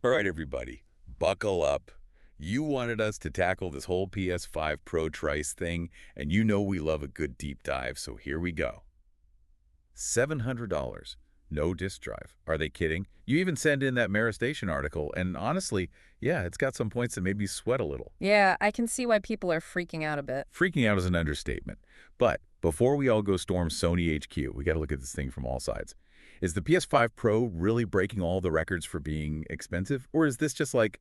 All right, everybody, buckle up. You wanted us to tackle this whole PS5 Pro trice thing, and you know we love a good deep dive, so here we go. $700. No disk drive. Are they kidding? You even sent in that Mara Station article, and honestly, yeah, it's got some points that made me sweat a little. Yeah, I can see why people are freaking out a bit. Freaking out is an understatement. But before we all go storm Sony HQ, we got to look at this thing from all sides. Is the PS5 Pro really breaking all the records for being expensive, or is this just like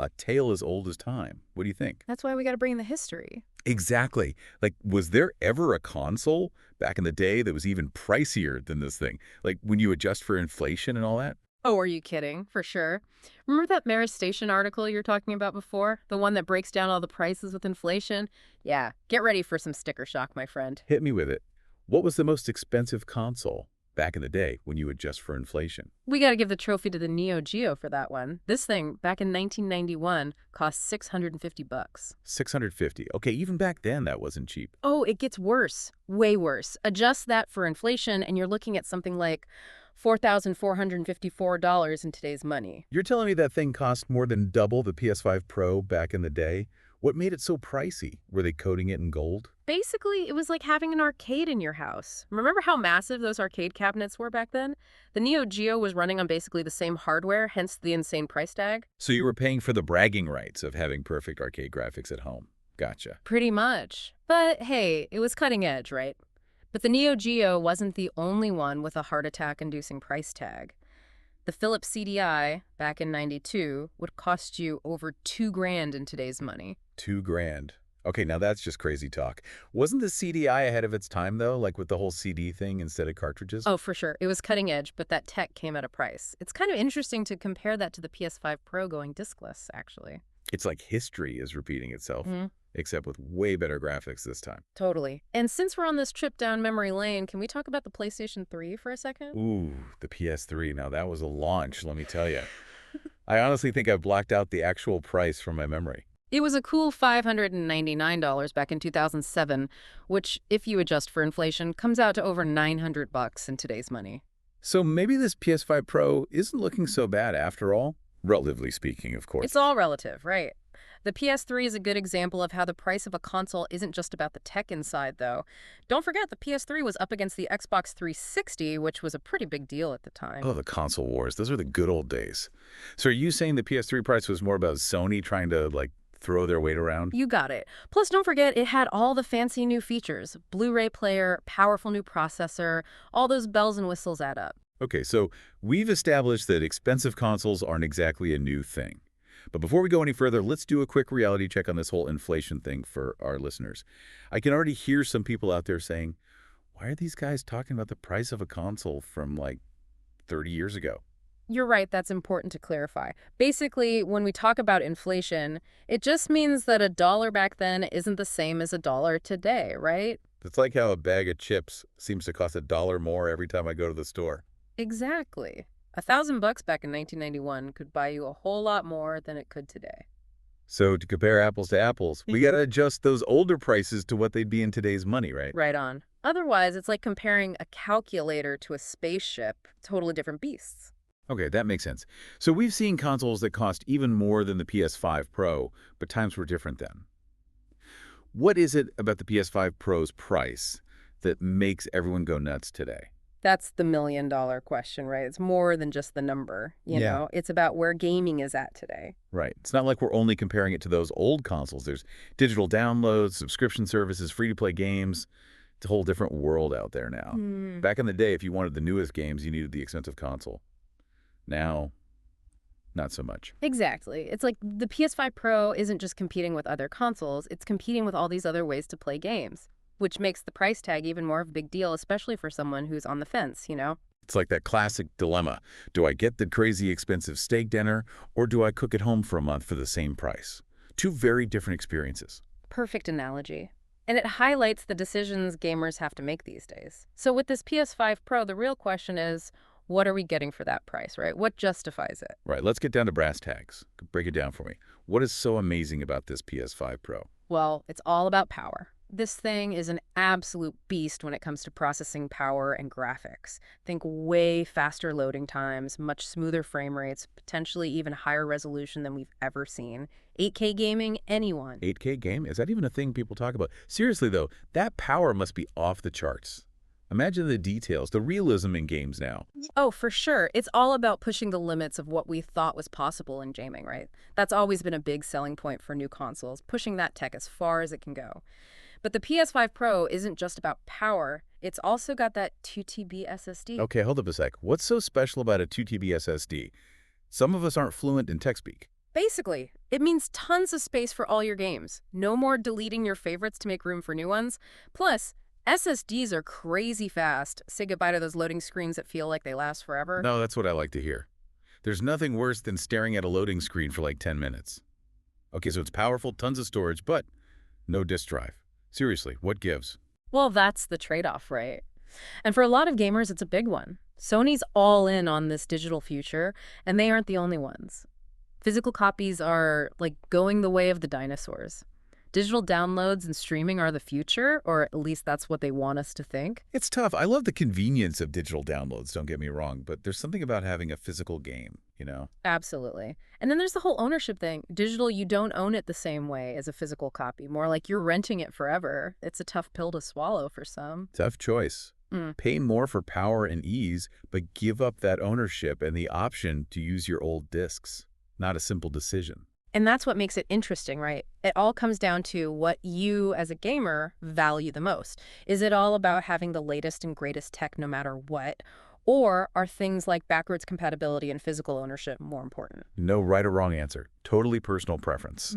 a tale as old as time? What do you think? That's why we got to bring in the history. Exactly. Like, was there ever a console back in the day that was even pricier than this thing? Like, when you adjust for inflation and all that? Oh, are you kidding? For sure. Remember that Mara Station article you were talking about before? The one that breaks down all the prices with inflation? Yeah, get ready for some sticker shock, my friend. Hit me with it. What was the most expensive console back in the day when you adjust for inflation? We got to give the trophy to the Neo Geo for that one. This thing, back in 1991, cost $650. 650. Okay, even back then that wasn't cheap. Oh, it gets worse. Way worse. Adjust that for inflation, and you're looking at something like $4,454 in today's money. You're telling me that thing cost more than double the PS5 Pro back in the day? What made it so pricey? Were they coating it in gold? Basically, it was like having an arcade in your house. Remember how massive those arcade cabinets were back then? The Neo Geo was running on basically the same hardware, hence the insane price tag. So you were paying for the bragging rights of having perfect arcade graphics at home. Gotcha. Pretty much. But hey, it was cutting edge, right? But the Neo Geo wasn't the only one with a heart attack-inducing price tag. The Philips CDI, back in '92, would cost you over $2,000 in today's money. $2,000. Okay, now that's just crazy talk. Wasn't the CDI ahead of its time, though, like with the whole CD thing instead of cartridges? Oh, for sure. It was cutting edge, but that tech came at a price. It's kind of interesting to compare that to the PS5 Pro going diskless, actually. It's like history is repeating itself, except with way better graphics this time. Totally. And since we're on this trip down memory lane, can we talk about the PlayStation 3 for a second? Ooh, the PS3. Now, that was a launch, let me tell you. I honestly think I've blocked out the actual price from my memory. It was a cool $599 back in 2007, which, if you adjust for inflation, comes out to over $900 in today's money. So maybe this PS5 Pro isn't looking so bad after all? Relatively speaking, of course. It's all relative, right? The PS3 is a good example of how the price of a console isn't just about the tech inside, though. Don't forget, the PS3 was up against the Xbox 360, which was a pretty big deal at the time. Oh, the console wars. Those were the good old days. So are you saying the PS3 price was more about Sony trying to, like, throw their weight around? You got it. Plus, don't forget, it had all the fancy new features. Blu-ray player, powerful new processor, all those bells and whistles add up. Okay, so we've established that expensive consoles aren't exactly a new thing. But before we go any further, let's do a quick reality check on this whole inflation thing for our listeners. I can already hear some people out there saying, why are these guys talking about the price of a console from like 30 years ago? You're right, that's important to clarify. Basically, when we talk about inflation, it just means that $1 back then isn't the same as $1 today, right? It's like how a bag of chips seems to cost $1 more every time I go to the store. Exactly. $1,000 back in 1991 could buy you a whole lot more than it could today. So to compare apples to apples, we got to adjust those older prices to what they'd be in today's money, right? Right on. Otherwise, it's like comparing a calculator to a spaceship, totally different beasts. Okay, that makes sense. So we've seen consoles that cost even more than the PS5 Pro, but times were different then. What is it about the PS5 Pro's price that makes everyone go nuts today? That's the million-dollar question, right? It's more than just the number, you know? It's about where gaming is at today. Right. It's not like we're only comparing it to those old consoles. There's digital downloads, subscription services, free-to-play games. It's a whole different world out there now. Back in the day, if you wanted the newest games, you needed the expensive console. Now, not so much. Exactly. It's like the PS5 Pro isn't just competing with other consoles, it's competing with all these other ways to play games, which makes the price tag even more of a big deal, especially for someone who's on the fence, you know? It's like that classic dilemma. Do I get the crazy expensive steak dinner, or do I cook at home for a month for the same price? Two very different experiences. Perfect analogy. And it highlights the decisions gamers have to make these days. So with this PS5 Pro, the real question is, what are we getting for that price, right? What justifies it? Right, let's get down to brass tacks. Break it down for me. What is so amazing about this PS5 Pro? Well, it's all about power. This thing is an absolute beast when it comes to processing power and graphics. Think way faster loading times, much smoother frame rates, potentially even higher resolution than we've ever seen. 8K gaming, anyone. 8K game? Is that even a thing people talk about? Seriously, though, that power must be off the charts. Imagine the details, the realism in games now. Oh, for sure. It's all about pushing the limits of what we thought was possible in gaming, right? That's always been a big selling point for new consoles, pushing that tech as far as it can go. But the PS5 Pro isn't just about power, it's also got that 2TB SSD. Okay, hold up a sec. What's so special about a 2TB SSD? Some of us aren't fluent in tech speak. Basically, it means tons of space for all your games. No more deleting your favorites to make room for new ones. Plus, SSDs are crazy fast. Say goodbye to those loading screens that feel like they last forever. No, that's what I like to hear. There's nothing worse than staring at a loading screen for like 10 minutes. Okay, so it's powerful, tons of storage, but no disk drive. Seriously, what gives? Well, that's the trade-off, right? And for a lot of gamers, it's a big one. Sony's all in on this digital future, and they aren't the only ones. Physical copies are, like, going the way of the dinosaurs. Digital downloads and streaming are the future, or at least that's what they want us to think. It's tough. I love the convenience of digital downloads, don't get me wrong, but there's something about having a physical game, you know? Absolutely. And then there's the whole ownership thing. Digital, you don't own it the same way as a physical copy. More like you're renting it forever. It's a tough pill to swallow for some. Tough choice. Pay more for power and ease, but give up that ownership and the option to use your old discs. Not a simple decision. And that's what makes it interesting, right? It all comes down to what you, as a gamer, value the most. Is it all about having the latest and greatest tech no matter what? Or are things like backwards compatibility and physical ownership more important? No right or wrong answer. Totally personal preference.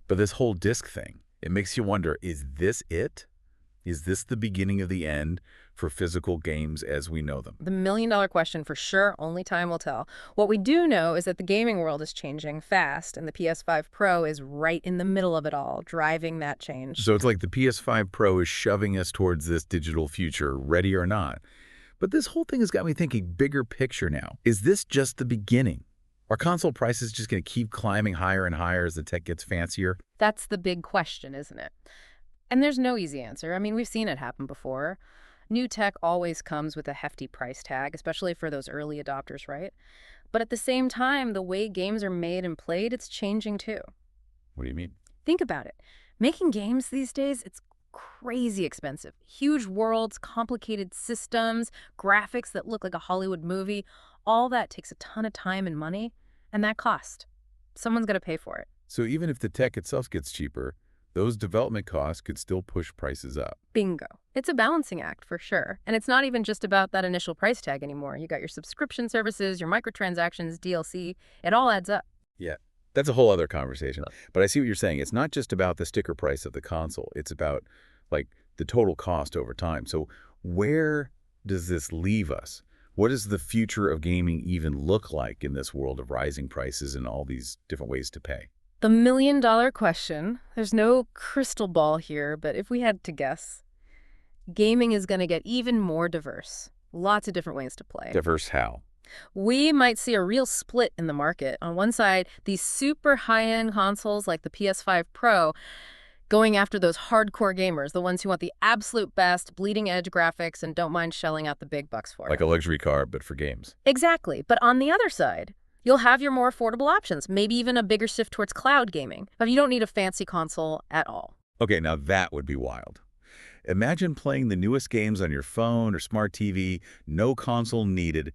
But this whole disc thing, it makes you wonder, is this it? Is this the beginning of the end for physical games as we know them? The million-dollar question for sure, only time will tell. What we do know is that the gaming world is changing fast, and the PS5 Pro is right in the middle of it all, driving that change. So it's like the PS5 Pro is shoving us towards this digital future, ready or not. But this whole thing has got me thinking bigger picture now. Is this just the beginning? Are console prices just going to keep climbing higher and higher as the tech gets fancier? That's the big question, isn't it? And there's no easy answer. I mean, we've seen it happen before. New tech always comes with a hefty price tag, especially for those early adopters, right? But at the same time, the way games are made and played, it's changing too. What do you mean? Think about it. Making games these days, it's crazy expensive. Huge worlds, complicated systems, graphics that look like a Hollywood movie. All that takes a ton of time and money, and that cost. Someone's got to pay for it. So even if the tech itself gets cheaper, those development costs could still push prices up. Bingo. It's a balancing act for sure. And it's not even just about that initial price tag anymore. You got your subscription services, your microtransactions, DLC. It all adds up. Yeah, that's a whole other conversation. But I see what you're saying. It's not just about the sticker price of the console. It's about, like, the total cost over time. So where does this leave us? What does the future of gaming even look like in this world of rising prices and all these different ways to pay? The million-dollar question. There's no crystal ball here, but if we had to guess, gaming is going to get even more diverse. Lots of different ways to play. Diverse how? We might see a real split in the market. On one side, these super high-end consoles like the PS5 Pro going after those hardcore gamers, the ones who want the absolute best, bleeding-edge graphics and don't mind shelling out the big bucks for it. Like a luxury car, but for games. Exactly. But on the other side, you'll have your more affordable options, maybe even a bigger shift towards cloud gaming. But you don't need a fancy console at all. Okay, now that would be wild. Imagine playing the newest games on your phone or smart TV, no console needed.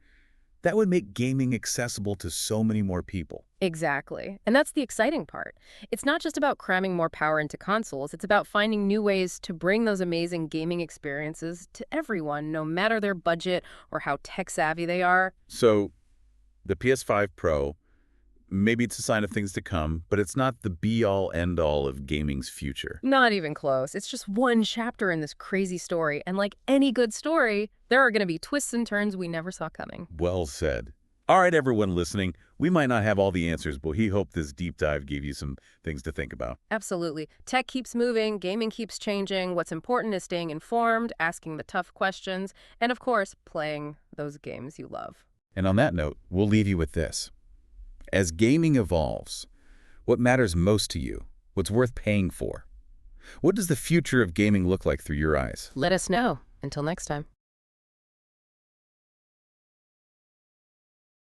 That would make gaming accessible to so many more people. Exactly. And that's the exciting part. It's not just about cramming more power into consoles. It's about finding new ways to bring those amazing gaming experiences to everyone, no matter their budget or how tech-savvy they are. So the PS5 Pro, maybe it's a sign of things to come, but it's not the be-all, end-all of gaming's future. Not even close. It's just one chapter in this crazy story. And like any good story, there are going to be twists and turns we never saw coming. Well said. All right, everyone listening, we might not have all the answers, but we hope this deep dive gave you some things to think about. Absolutely. Tech keeps moving, gaming keeps changing. What's important is staying informed, asking the tough questions, and of course, playing those games you love. And on that note, we'll leave you with this. As gaming evolves, what matters most to you? What's worth paying for? What does the future of gaming look like through your eyes? Let us know. Until next time.